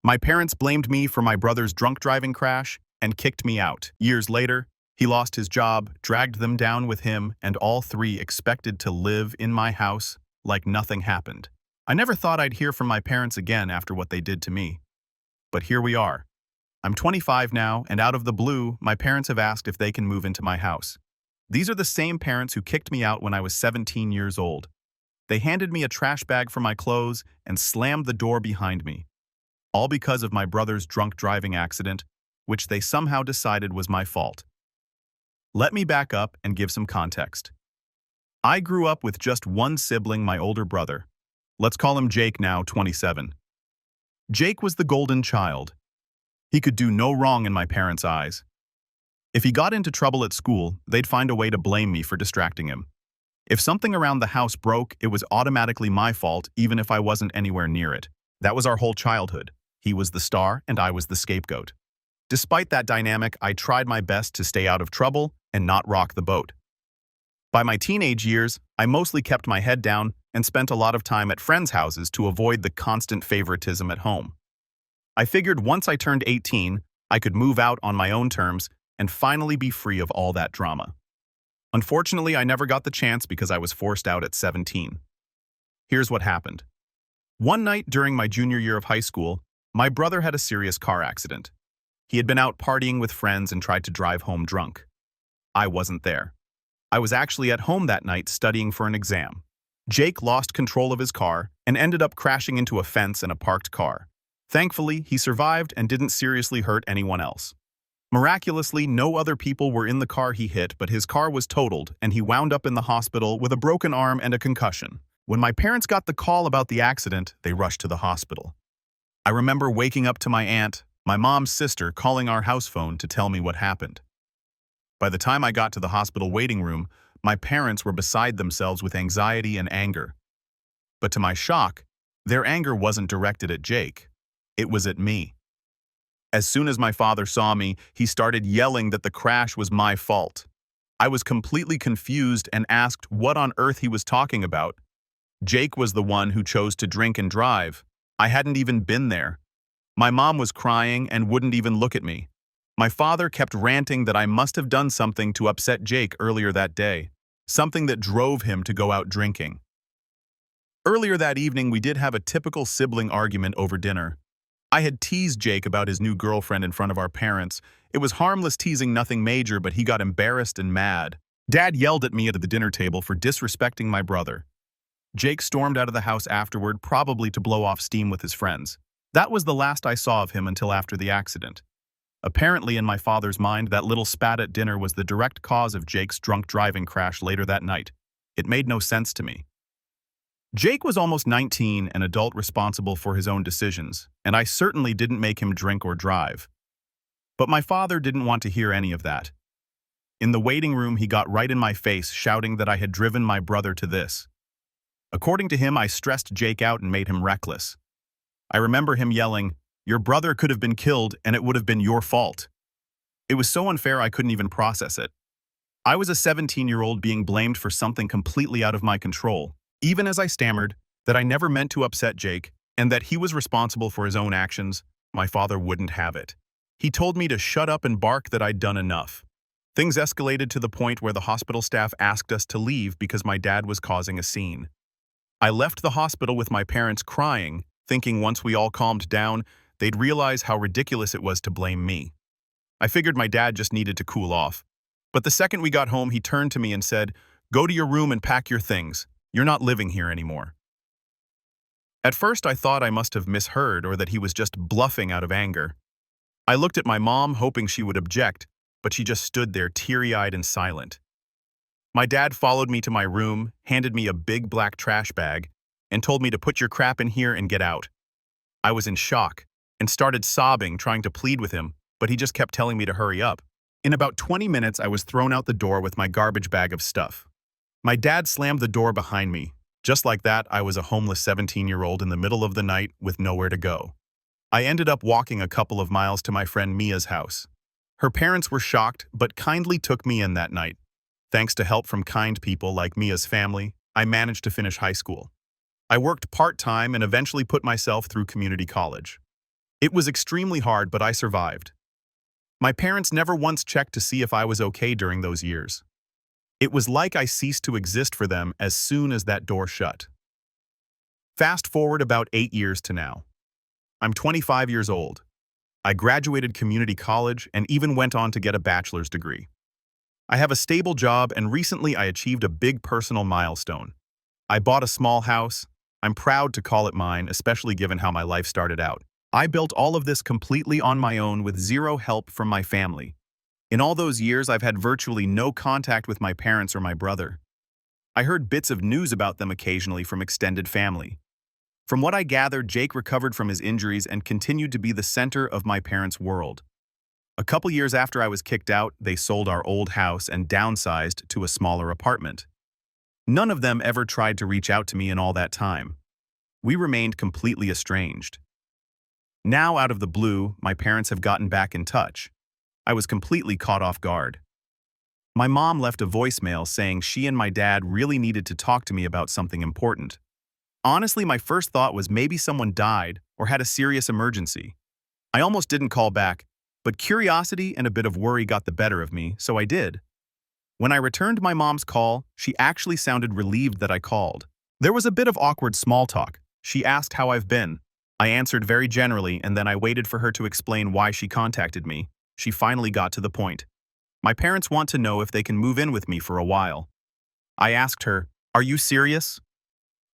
My parents blamed me for my brother's drunk driving crash and kicked me out. Years later, he lost his job, dragged them down with him, and all three expected to live in my house like nothing happened. I never thought I'd hear from my parents again after what they did to me. But here we are. I'm 25 now, and out of the blue, my parents have asked if they can move into my house. These are the same parents who kicked me out when I was 17 years old. They handed me a trash bag for my clothes and slammed the door behind me. All because of my brother's drunk driving accident, which they somehow decided was my fault. Let me back up and give some context. I grew up with just one sibling, my older brother. Let's call him Jake now, 27. Jake was the golden child. He could do no wrong in my parents' eyes. If he got into trouble at school, they'd find a way to blame me for distracting him. If something around the house broke, it was automatically my fault, even if I wasn't anywhere near it. That was our whole childhood. He was the star, and I was the scapegoat. Despite that dynamic, I tried my best to stay out of trouble and not rock the boat. By my teenage years, I mostly kept my head down and spent a lot of time at friends' houses to avoid the constant favoritism at home. I figured once I turned 18, I could move out on my own terms and finally be free of all that drama. Unfortunately, I never got the chance because I was forced out at 17. Here's what happened. One night during my junior year of high school, my brother had a serious car accident. He had been out partying with friends and tried to drive home drunk. I wasn't there. I was actually at home that night studying for an exam. Jake lost control of his car and ended up crashing into a fence and a parked car. Thankfully, he survived and didn't seriously hurt anyone else. Miraculously, no other people were in the car he hit, but his car was totaled and he wound up in the hospital with a broken arm and a concussion. When my parents got the call about the accident, they rushed to the hospital. I remember waking up to my aunt, my mom's sister, calling our house phone to tell me what happened. By the time I got to the hospital waiting room, my parents were beside themselves with anxiety and anger. But to my shock, their anger wasn't directed at Jake. It was at me. As soon as my father saw me, he started yelling that the crash was my fault. I was completely confused and asked what on earth he was talking about. Jake was the one who chose to drink and drive. I hadn't even been there. My mom was crying and wouldn't even look at me. My father kept ranting that I must have done something to upset Jake earlier that day, something that drove him to go out drinking. Earlier that evening, we did have a typical sibling argument over dinner. I had teased Jake about his new girlfriend in front of our parents. It was harmless teasing, nothing major, but he got embarrassed and mad. Dad yelled at me at the dinner table for disrespecting my brother. Jake stormed out of the house afterward, probably to blow off steam with his friends. That was the last I saw of him until after the accident. Apparently, in my father's mind, that little spat at dinner was the direct cause of Jake's drunk driving crash later that night. It made no sense to me. Jake was almost 19, an adult responsible for his own decisions, and I certainly didn't make him drink or drive. But my father didn't want to hear any of that. In the waiting room, he got right in my face, shouting that I had driven my brother to this. According to him, I stressed Jake out and made him reckless. I remember him yelling, "Your brother could have been killed and it would have been your fault." It was so unfair I couldn't even process it. I was a 17-year-old being blamed for something completely out of my control, even as I stammered that I never meant to upset Jake and that he was responsible for his own actions. My father wouldn't have it. He told me to shut up and bark that I'd done enough. Things escalated to the point where the hospital staff asked us to leave because my dad was causing a scene. I left the hospital with my parents crying, thinking once we all calmed down, they'd realize how ridiculous it was to blame me. I figured my dad just needed to cool off. But the second we got home, he turned to me and said, "Go to your room and pack your things. You're not living here anymore." At first, I thought I must have misheard or that he was just bluffing out of anger. I looked at my mom, hoping she would object, but she just stood there teary-eyed and silent. My dad followed me to my room, handed me a big black trash bag, and told me to put your crap in here and get out. I was in shock and started sobbing, trying to plead with him, but he just kept telling me to hurry up. In about 20 minutes, I was thrown out the door with my garbage bag of stuff. My dad slammed the door behind me. Just like that, I was a homeless 17-year-old in the middle of the night with nowhere to go. I ended up walking a couple of miles to my friend Mia's house. Her parents were shocked, but kindly took me in that night. Thanks to help from kind people like Mia's family, I managed to finish high school. I worked part-time and eventually put myself through community college. It was extremely hard, but I survived. My parents never once checked to see if I was okay during those years. It was like I ceased to exist for them as soon as that door shut. Fast forward about 8 years to now. I'm 25 years old. I graduated community college and even went on to get a bachelor's degree. I have a stable job, and recently I achieved a big personal milestone. I bought a small house. I'm proud to call it mine, especially given how my life started out. I built all of this completely on my own with zero help from my family. In all those years, I've had virtually no contact with my parents or my brother. I heard bits of news about them occasionally from extended family. From what I gathered, Jake recovered from his injuries and continued to be the center of my parents' world. A couple years after I was kicked out, they sold our old house and downsized to a smaller apartment. None of them ever tried to reach out to me in all that time. We remained completely estranged. Now, out of the blue, my parents have gotten back in touch. I was completely caught off guard. My mom left a voicemail saying she and my dad really needed to talk to me about something important. Honestly, my first thought was maybe someone died or had a serious emergency. I almost didn't call back, but curiosity and a bit of worry got the better of me, so I did. When I returned my mom's call, she actually sounded relieved that I called. There was a bit of awkward small talk. She asked how I've been. I answered very generally, and then I waited for her to explain why she contacted me. She finally got to the point. My parents want to know if they can move in with me for a while. I asked her, "Are you serious?"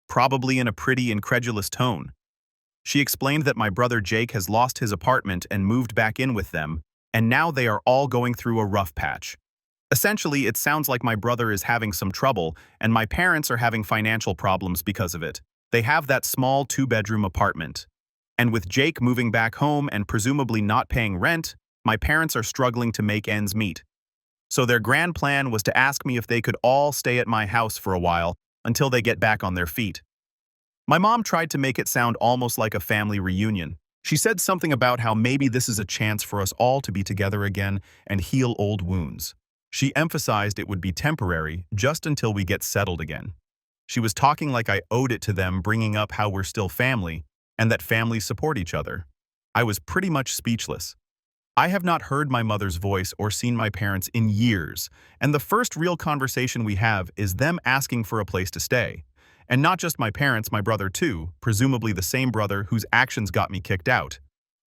Probably in a pretty incredulous tone. She explained that my brother Jake has lost his apartment and moved back in with them, and now they are all going through a rough patch. Essentially, it sounds like my brother is having some trouble, and my parents are having financial problems because of it. They have that small 2-bedroom apartment. And with Jake moving back home and presumably not paying rent, my parents are struggling to make ends meet. So their grand plan was to ask me if they could all stay at my house for a while until they get back on their feet. My mom tried to make it sound almost like a family reunion. She said something about how maybe this is a chance for us all to be together again and heal old wounds. She emphasized it would be temporary, just until we get settled again. She was talking like I owed it to them, bringing up how we're still family and that families support each other. I was pretty much speechless. I have not heard my mother's voice or seen my parents in years, and the first real conversation we have is them asking for a place to stay. And not just my parents, my brother too, presumably the same brother whose actions got me kicked out.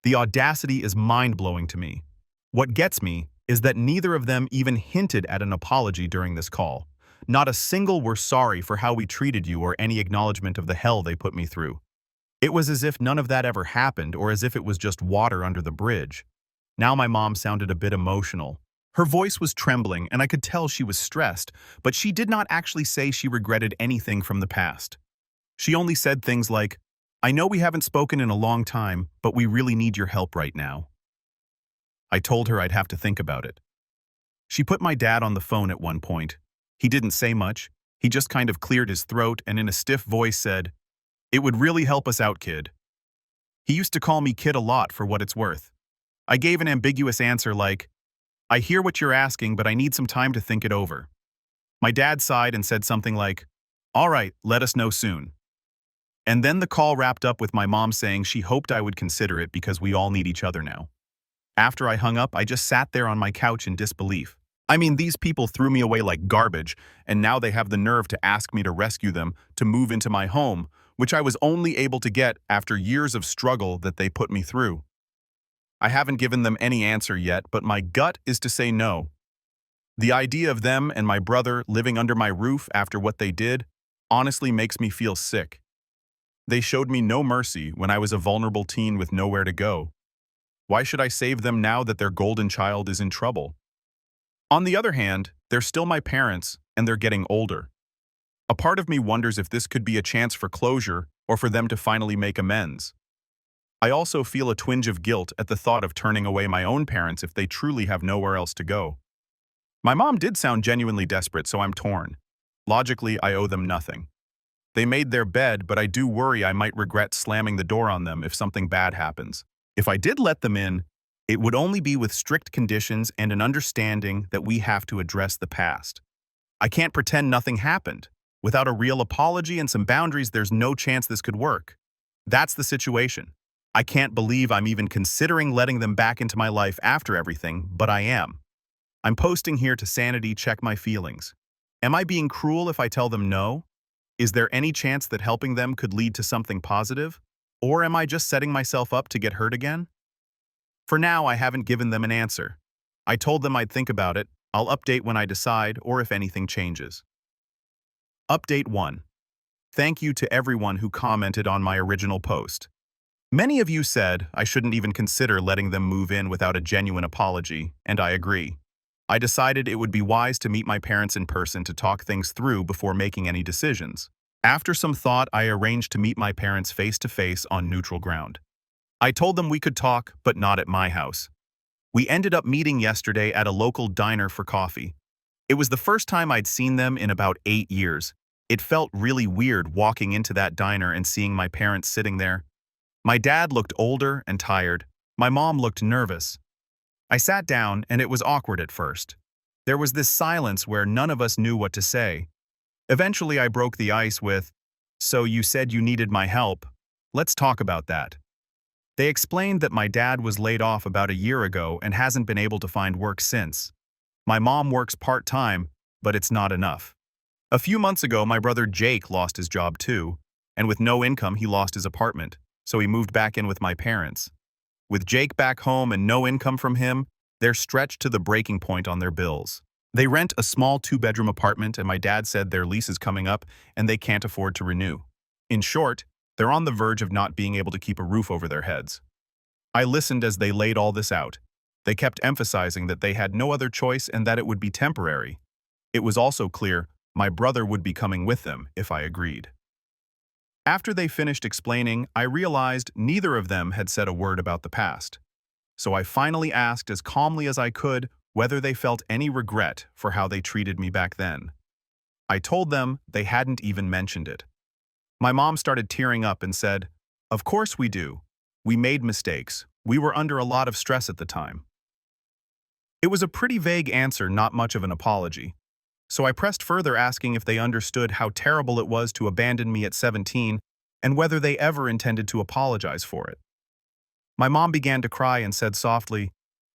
The audacity is mind-blowing to me. What gets me is that neither of them even hinted at an apology during this call. Not a single "we're sorry for how we treated you" or any acknowledgement of the hell they put me through. It was as if none of that ever happened, or as if it was just water under the bridge. Now my mom sounded a bit emotional. Her voice was trembling, and I could tell she was stressed, but she did not actually say she regretted anything from the past. She only said things like, "I know we haven't spoken in a long time, but we really need your help right now." I told her I'd have to think about it. She put my dad on the phone at one point. He didn't say much. He just kind of cleared his throat and in a stiff voice said, "It would really help us out, kid." He used to call me kid a lot for what it's worth. I gave an ambiguous answer like, "I hear what you're asking, but I need some time to think it over." My dad sighed and said something like, "All right, let us know soon." And then the call wrapped up with my mom saying she hoped I would consider it because we all need each other now. After I hung up, I just sat there on my couch in disbelief. I mean, these people threw me away like garbage, and now they have the nerve to ask me to rescue them, to move into my home, which I was only able to get after years of struggle that they put me through. I haven't given them any answer yet, but my gut is to say no. The idea of them and my brother living under my roof after what they did honestly makes me feel sick. They showed me no mercy when I was a vulnerable teen with nowhere to go. Why should I save them now that their golden child is in trouble? On the other hand, they're still my parents, and they're getting older. A part of me wonders if this could be a chance for closure or for them to finally make amends. I also feel a twinge of guilt at the thought of turning away my own parents if they truly have nowhere else to go. My mom did sound genuinely desperate, so I'm torn. Logically, I owe them nothing. They made their bed, but I do worry I might regret slamming the door on them if something bad happens. If I did let them in, it would only be with strict conditions and an understanding that we have to address the past. I can't pretend nothing happened. Without a real apology and some boundaries, there's no chance this could work. That's the situation. I can't believe I'm even considering letting them back into my life after everything, but I am. I'm posting here to sanity check my feelings. Am I being cruel if I tell them no? Is there any chance that helping them could lead to something positive? Or am I just setting myself up to get hurt again? For now, I haven't given them an answer. I told them I'd think about it. I'll update when I decide or if anything changes. Update 1. Thank you to everyone who commented on my original post. Many of you said I shouldn't even consider letting them move in without a genuine apology, and I agree. I decided it would be wise to meet my parents in person to talk things through before making any decisions. After some thought, I arranged to meet my parents face-to-face on neutral ground. I told them we could talk, but not at my house. We ended up meeting yesterday at a local diner for coffee. It was the first time I'd seen them in about 8 years. It felt really weird walking into that diner and seeing my parents sitting there. My dad looked older and tired. My mom looked nervous. I sat down, and it was awkward at first. There was this silence where none of us knew what to say. Eventually, I broke the ice with, "So you said you needed my help. Let's talk about that." They explained that my dad was laid off about a year ago and hasn't been able to find work since. My mom works part-time, but it's not enough. A few months ago, my brother Jake lost his job too, and with no income, he lost his apartment, so he moved back in with my parents. With Jake back home and no income from him, they're stretched to the breaking point on their bills. They rent a small 2-bedroom apartment, and my dad said their lease is coming up and they can't afford to renew. In short, they're on the verge of not being able to keep a roof over their heads. I listened as they laid all this out. They kept emphasizing that they had no other choice and that it would be temporary. It was also clear my brother would be coming with them if I agreed. After they finished explaining, I realized neither of them had said a word about the past. So I finally asked as calmly as I could whether they felt any regret for how they treated me back then. I told them they hadn't even mentioned it. My mom started tearing up and said, "Of course we do. We made mistakes. We were under a lot of stress at the time." It was a pretty vague answer, not much of an apology. So I pressed further, asking if they understood how terrible it was to abandon me at 17 and whether they ever intended to apologize for it. My mom began to cry and said softly,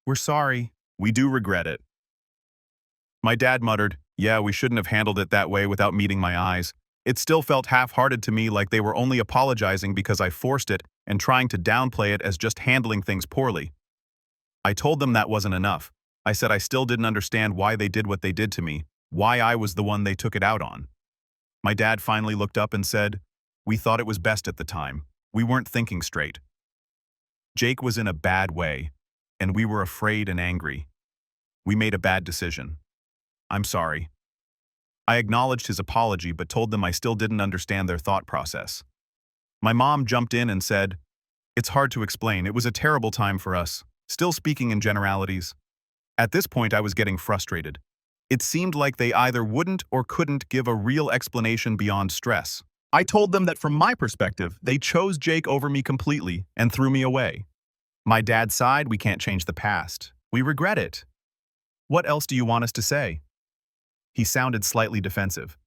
"We're sorry. We do regret it." My dad muttered, "Yeah, we shouldn't have handled it that way without meeting my eyes." It still felt half-hearted to me, like they were only apologizing because I forced it and trying to downplay it as just handling things poorly. I told them that wasn't enough. I said I still didn't understand why they did what they did to me, why I was the one they took it out on. My dad finally looked up and said, "We thought it was best at the time. We weren't thinking straight. Jake was in a bad way, and we were afraid and angry. We made a bad decision. I'm sorry." I acknowledged his apology but told them I still didn't understand their thought process. My mom jumped in and said, "It's hard to explain. It was a terrible time for us." Still speaking in generalities. At this point, I was getting frustrated. It seemed like they either wouldn't or couldn't give a real explanation beyond stress. I told them that from my perspective, they chose Jake over me completely and threw me away. My dad sighed, "We can't change the past. We regret it. What else do you want us to say?" He sounded slightly defensive.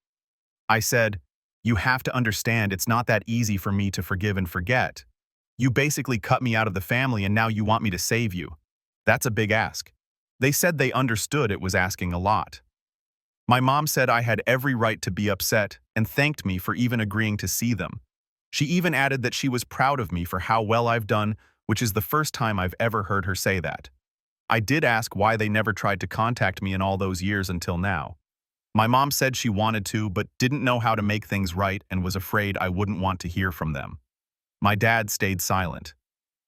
I said, "You have to understand it's not that easy for me to forgive and forget. You basically cut me out of the family and now you want me to save you. That's a big ask." They said they understood it was asking a lot. My mom said I had every right to be upset and thanked me for even agreeing to see them. She even added that she was proud of me for how well I've done, which is the first time I've ever heard her say that. I did ask why they never tried to contact me in all those years until now. My mom said she wanted to but didn't know how to make things right and was afraid I wouldn't want to hear from them. My dad stayed silent.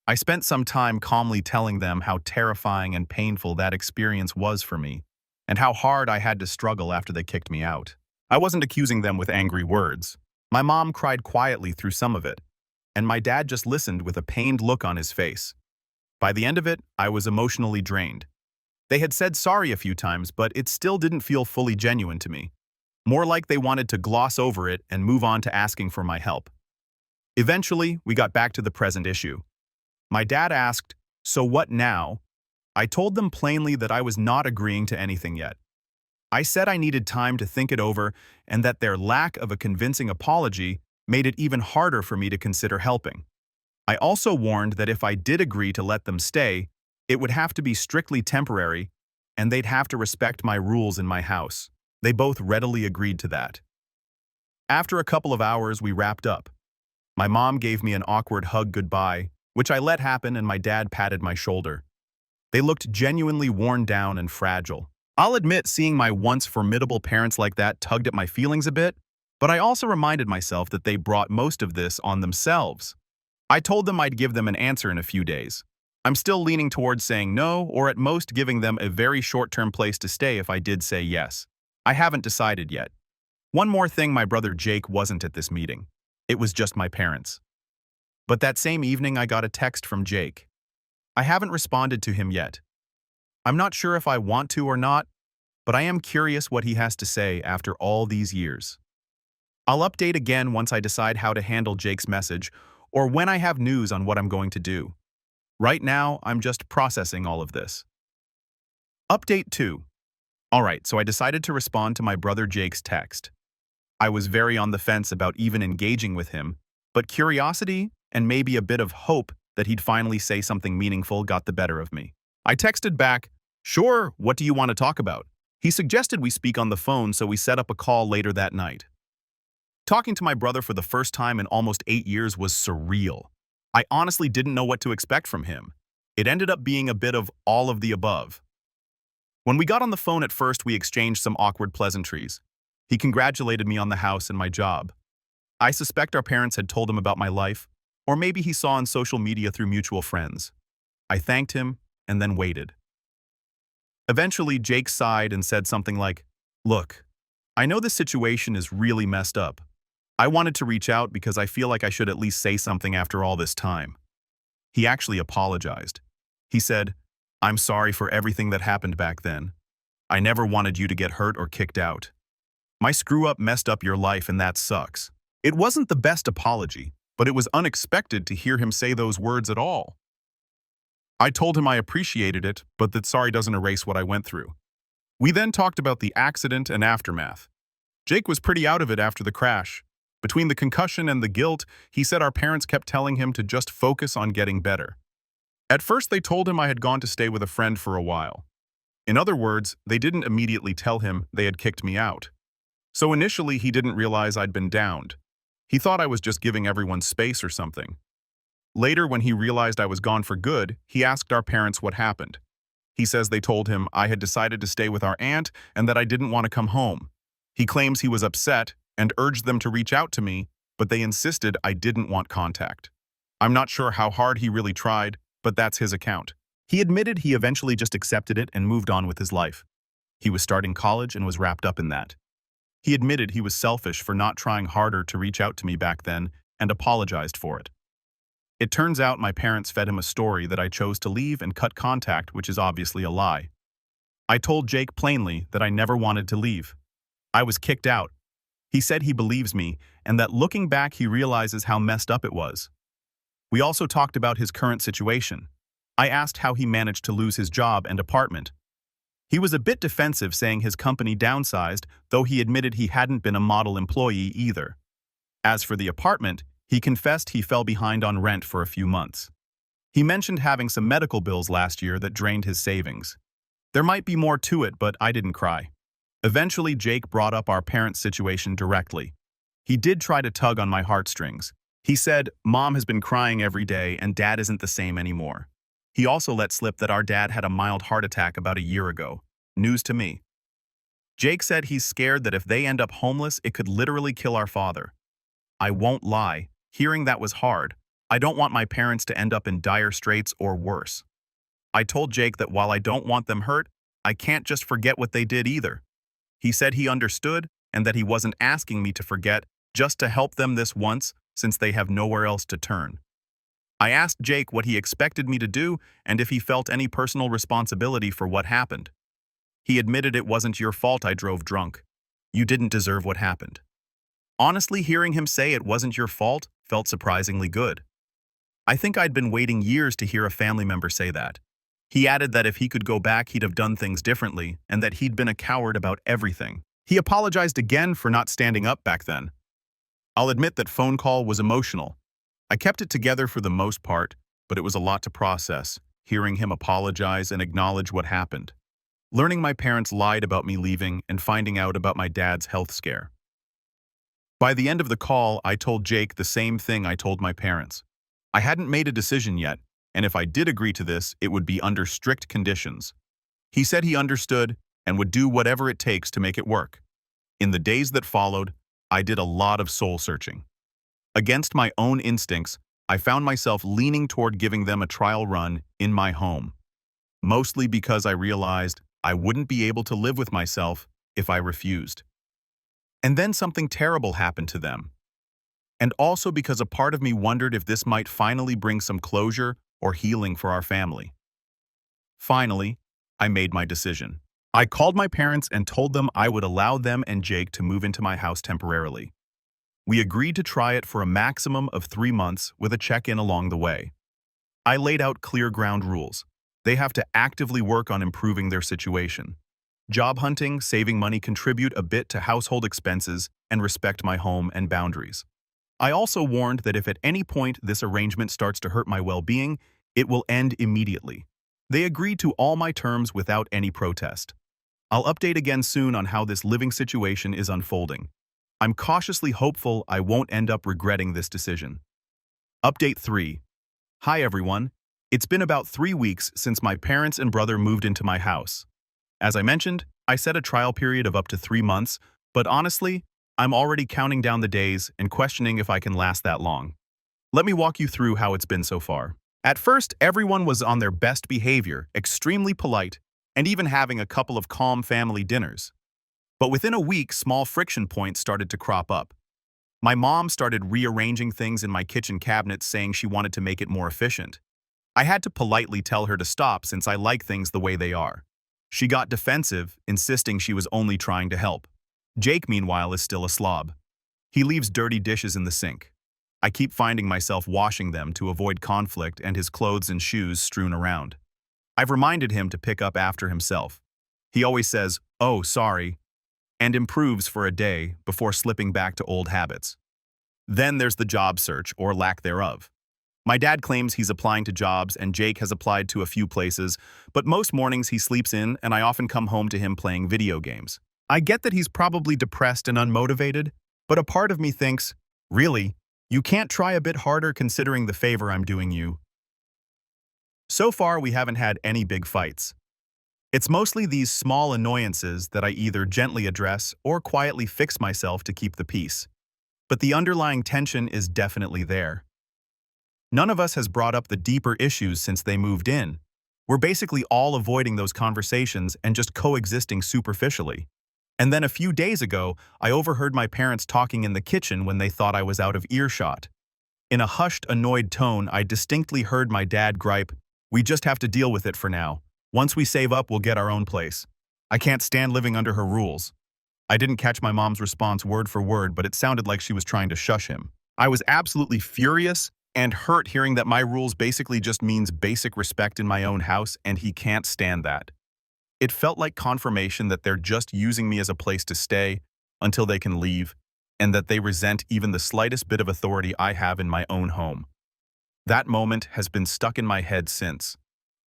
I spent some time calmly telling them how terrifying and painful that experience was for me, and how hard I had to struggle after they kicked me out. I wasn't accusing them with angry words. My mom cried quietly through some of it, and my dad just listened with a pained look on his face. By the end of it, I was emotionally drained. They had said sorry a few times, but it still didn't feel fully genuine to me. More like they wanted to gloss over it and move on to asking for my help. Eventually, we got back to the present issue. My dad asked, "So what now?" I told them plainly that I was not agreeing to anything yet. I said I needed time to think it over and that their lack of a convincing apology made it even harder for me to consider helping. I also warned that if I did agree to let them stay, it would have to be strictly temporary, and they'd have to respect my rules in my house. They both readily agreed to that. After a couple of hours, we wrapped up. My mom gave me an awkward hug goodbye, which I let happen, and my dad patted my shoulder. They looked genuinely worn down and fragile. I'll admit seeing my once formidable parents like that tugged at my feelings a bit, but I also reminded myself that they brought most of this on themselves. I told them I'd give them an answer in a few days. I'm still leaning towards saying no, or at most giving them a very short-term place to stay if I did say yes. I haven't decided yet. One more thing, my brother Jake wasn't at this meeting. It was just my parents. But that same evening I got a text from Jake. I haven't responded to him yet. I'm not sure if I want to or not, but I am curious what he has to say after all these years. I'll update again once I decide how to handle Jake's message or when I have news on what I'm going to do. Right now, I'm just processing all of this. Update 2. Alright, so I decided to respond to my brother Jake's text. I was very on the fence about even engaging with him, but curiosity and maybe a bit of hope that he'd finally say something meaningful got the better of me. I texted back, "Sure, what do you want to talk about?" He suggested we speak on the phone, so we set up a call later that night. Talking to my brother for the first time in almost 8 years was surreal. I honestly didn't know what to expect from him. It ended up being a bit of all of the above. When we got on the phone at first, we exchanged some awkward pleasantries. He congratulated me on the house and my job. I suspect our parents had told him about my life, or maybe he saw on social media through mutual friends. I thanked him and then waited. Eventually, Jake sighed and said something like, "Look, I know this situation is really messed up. I wanted to reach out because I feel like I should at least say something after all this time." He actually apologized. He said, "I'm sorry for everything that happened back then. I never wanted you to get hurt or kicked out. My screw-up messed up your life, and that sucks." It wasn't the best apology, but it was unexpected to hear him say those words at all. I told him I appreciated it, but that sorry doesn't erase what I went through. We then talked about the accident and aftermath. Jake was pretty out of it after the crash. Between the concussion and the guilt, he said our parents kept telling him to just focus on getting better. At first, they told him I had gone to stay with a friend for a while. In other words, they didn't immediately tell him they had kicked me out. So initially, he didn't realize I'd been downed. He thought I was just giving everyone space or something. Later, when he realized I was gone for good, he asked our parents what happened. He says they told him I had decided to stay with our aunt and that I didn't want to come home. He claims he was upset and urged them to reach out to me, but they insisted I didn't want contact. I'm not sure how hard he really tried, but that's his account. He admitted he eventually just accepted it and moved on with his life. He was starting college and was wrapped up in that. He admitted he was selfish for not trying harder to reach out to me back then and apologized for it. It turns out my parents fed him a story that I chose to leave and cut contact, which is obviously a lie. I told Jake plainly that I never wanted to leave. I was kicked out. He said he believes me and that looking back he realizes how messed up it was. We also talked about his current situation. I asked how he managed to lose his job and apartment. He was a bit defensive, saying his company downsized, though he admitted he hadn't been a model employee either. As for the apartment, he confessed he fell behind on rent for a few months. He mentioned having some medical bills last year that drained his savings. There might be more to it, but I didn't cry. Eventually, Jake brought up our parents' situation directly. He did try to tug on my heartstrings. He said, "Mom has been crying every day and Dad isn't the same anymore." He also let slip that our dad had a mild heart attack about a year ago. News to me. Jake said he's scared that if they end up homeless, it could literally kill our father. I won't lie, hearing that was hard. I don't want my parents to end up in dire straits or worse. I told Jake that while I don't want them hurt, I can't just forget what they did either. He said he understood and that he wasn't asking me to forget, just to help them this once, since they have nowhere else to turn. I asked Jake what he expected me to do and if he felt any personal responsibility for what happened. He admitted it wasn't your fault I drove drunk. You didn't deserve what happened. Honestly, hearing him say it wasn't your fault felt surprisingly good. I think I'd been waiting years to hear a family member say that. He added that if he could go back, he'd have done things differently and that he'd been a coward about everything. He apologized again for not standing up back then. I'll admit that phone call was emotional. I kept it together for the most part, but it was a lot to process, hearing him apologize and acknowledge what happened. Learning my parents lied about me leaving and finding out about my dad's health scare. By the end of the call, I told Jake the same thing I told my parents. I hadn't made a decision yet, and if I did agree to this, it would be under strict conditions. He said he understood and would do whatever it takes to make it work. In the days that followed, I did a lot of soul-searching. Against my own instincts, I found myself leaning toward giving them a trial run in my home, mostly because I realized I wouldn't be able to live with myself if I refused. And then something terrible happened to them. And also because a part of me wondered if this might finally bring some closure or healing for our family. Finally, I made my decision. I called my parents and told them I would allow them and Jake to move into my house temporarily. We agreed to try it for a maximum of 3 months with a check-in along the way. I laid out clear ground rules. They have to actively work on improving their situation. Job hunting, saving money, contribute a bit to household expenses, and respect my home and boundaries. I also warned that if at any point this arrangement starts to hurt my well-being, it will end immediately. They agreed to all my terms without any protest. I'll update again soon on how this living situation is unfolding. I'm cautiously hopeful I won't end up regretting this decision. Update 3. Hi everyone. It's been about 3 weeks since my parents and brother moved into my house. As I mentioned, I set a trial period of up to 3 months, but honestly, I'm already counting down the days and questioning if I can last that long. Let me walk you through how it's been so far. At first, everyone was on their best behavior, extremely polite, and even having a couple of calm family dinners. But within a week, small friction points started to crop up. My mom started rearranging things in my kitchen cabinets, saying she wanted to make it more efficient. I had to politely tell her to stop since I like things the way they are. She got defensive, insisting she was only trying to help. Jake, meanwhile, is still a slob. He leaves dirty dishes in the sink. I keep finding myself washing them to avoid conflict and his clothes and shoes strewn around. I've reminded him to pick up after himself. He always says, "Oh, sorry," and improves for a day before slipping back to old habits. Then there's the job search, or lack thereof. My dad claims he's applying to jobs and Jake has applied to a few places, but most mornings he sleeps in and I often come home to him playing video games. I get that he's probably depressed and unmotivated, but a part of me thinks, really, you can't try a bit harder considering the favor I'm doing you. So far, we haven't had any big fights. It's mostly these small annoyances that I either gently address or quietly fix myself to keep the peace. But the underlying tension is definitely there. None of us has brought up the deeper issues since they moved in. We're basically all avoiding those conversations and just coexisting superficially. And then a few days ago, I overheard my parents talking in the kitchen when they thought I was out of earshot. In a hushed, annoyed tone, I distinctly heard my dad gripe, "We just have to deal with it for now. Once we save up, we'll get our own place. I can't stand living under her rules." I didn't catch my mom's response word for word, but it sounded like she was trying to shush him. I was absolutely furious and hurt hearing that my rules basically just means basic respect in my own house, and he can't stand that. It felt like confirmation that they're just using me as a place to stay until they can leave, and that they resent even the slightest bit of authority I have in my own home. That moment has been stuck in my head since.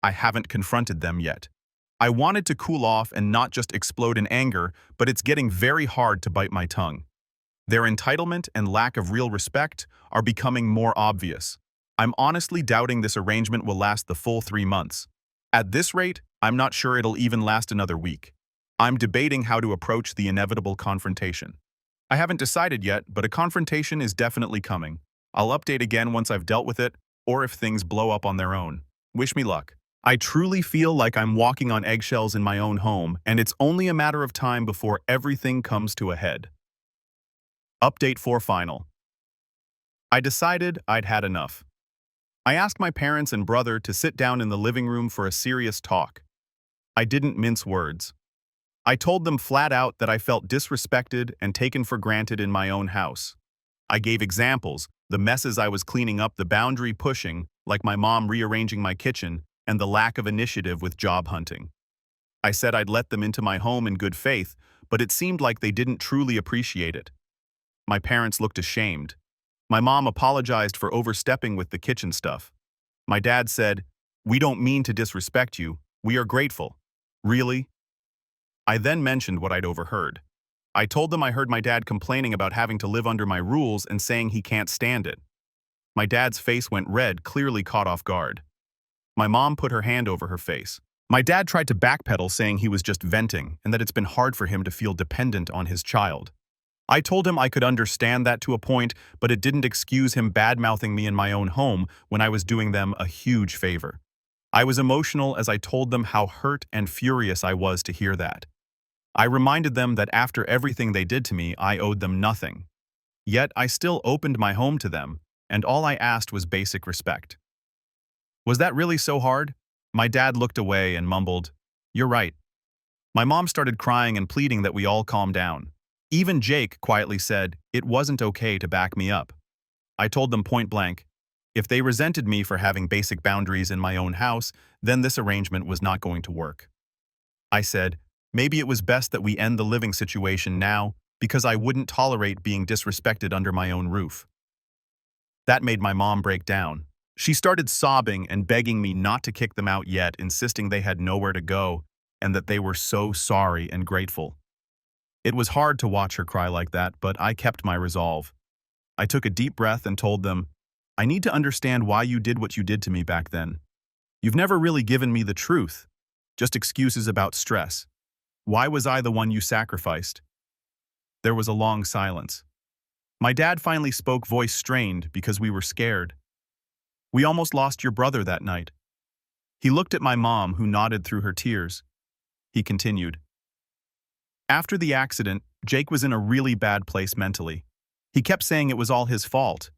I haven't confronted them yet. I wanted to cool off and not just explode in anger, but it's getting very hard to bite my tongue. Their entitlement and lack of real respect are becoming more obvious. I'm honestly doubting this arrangement will last the full 3 months. At this rate, I'm not sure it'll even last another week. I'm debating how to approach the inevitable confrontation. I haven't decided yet, but a confrontation is definitely coming. I'll update again once I've dealt with it, or if things blow up on their own. Wish me luck. I truly feel like I'm walking on eggshells in my own home, and it's only a matter of time before everything comes to a head. Update 4 final. I decided I'd had enough. I asked my parents and brother to sit down in the living room for a serious talk. I didn't mince words. I told them flat out that I felt disrespected and taken for granted in my own house. I gave examples, the messes I was cleaning up, the boundary pushing, like my mom rearranging my kitchen, and the lack of initiative with job hunting. I said I'd let them into my home in good faith, but it seemed like they didn't truly appreciate it. My parents looked ashamed. My mom apologized for overstepping with the kitchen stuff. My dad said, "We don't mean to disrespect you. We are grateful." Really? I then mentioned what I'd overheard. I told them I heard my dad complaining about having to live under my rules and saying he can't stand it. My dad's face went red, clearly caught off guard. My mom put her hand over her face. My dad tried to backpedal, saying he was just venting and that it's been hard for him to feel dependent on his child. I told him I could understand that to a point, but it didn't excuse him bad-mouthing me in my own home when I was doing them a huge favor. I was emotional as I told them how hurt and furious I was to hear that. I reminded them that after everything they did to me, I owed them nothing. Yet I still opened my home to them, and all I asked was basic respect. Was that really so hard? My dad looked away and mumbled, "You're right." My mom started crying and pleading that we all calm down. Even Jake quietly said it wasn't okay to back me up. I told them point blank, if they resented me for having basic boundaries in my own house, then this arrangement was not going to work. I said, maybe it was best that we end the living situation now because I wouldn't tolerate being disrespected under my own roof. That made my mom break down. She started sobbing and begging me not to kick them out yet, insisting they had nowhere to go and that they were so sorry and grateful. It was hard to watch her cry like that, but I kept my resolve. I took a deep breath and told them, I need to understand why you did what you did to me back then. You've never really given me the truth, just excuses about stress. Why was I the one you sacrificed? There was a long silence. My dad finally spoke, voice strained because we were scared. We almost lost your brother that night. He looked at my mom, who nodded through her tears. He continued. After the accident, Jake was in a really bad place mentally. He kept saying it was all his fault.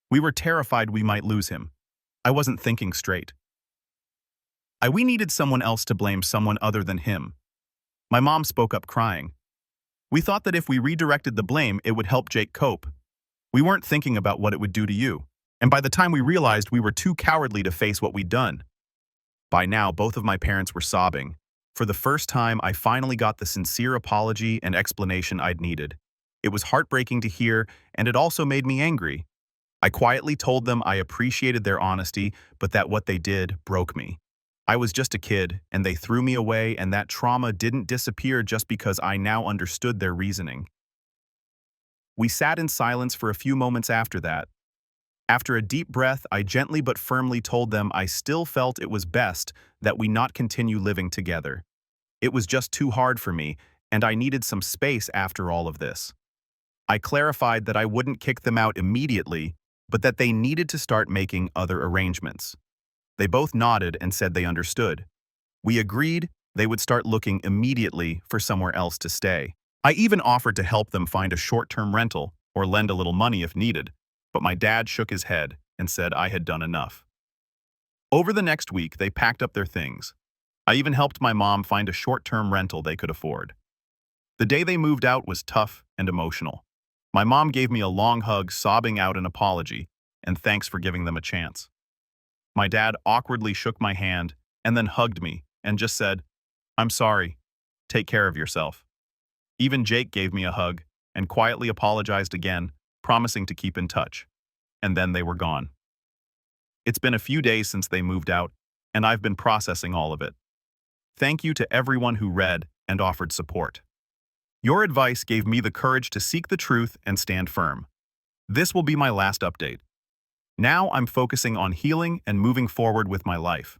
We were terrified we might lose him. I wasn't thinking straight. We needed someone else to blame, someone other than him. My mom spoke up crying. We thought that if we redirected the blame, it would help Jake cope. We weren't thinking about what it would do to you. And by the time we realized, we were too cowardly to face what we'd done. By now, both of my parents were sobbing. For the first time, I finally got the sincere apology and explanation I'd needed. It was heartbreaking to hear, and it also made me angry. I quietly told them I appreciated their honesty, but that what they did broke me. I was just a kid, and they threw me away, and that trauma didn't disappear just because I now understood their reasoning. We sat in silence for a few moments after that. After a deep breath, I gently but firmly told them I still felt it was best that we not continue living together. It was just too hard for me, and I needed some space after all of this. I clarified that I wouldn't kick them out immediately, but that they needed to start making other arrangements. They both nodded and said they understood. We agreed they would start looking immediately for somewhere else to stay. I even offered to help them find a short-term rental or lend a little money if needed, but my dad shook his head and said I had done enough. Over the next week, they packed up their things. I even helped my mom find a short-term rental they could afford. The day they moved out was tough and emotional. My mom gave me a long hug, sobbing out an apology and thanks for giving them a chance. My dad awkwardly shook my hand and then hugged me and just said, I'm sorry. Take care of yourself. Even Jake gave me a hug and quietly apologized again, promising to keep in touch. And then they were gone. It's been a few days since they moved out, and I've been processing all of it. Thank you to everyone who read and offered support. Your advice gave me the courage to seek the truth and stand firm. This will be my last update. Now I'm focusing on healing and moving forward with my life.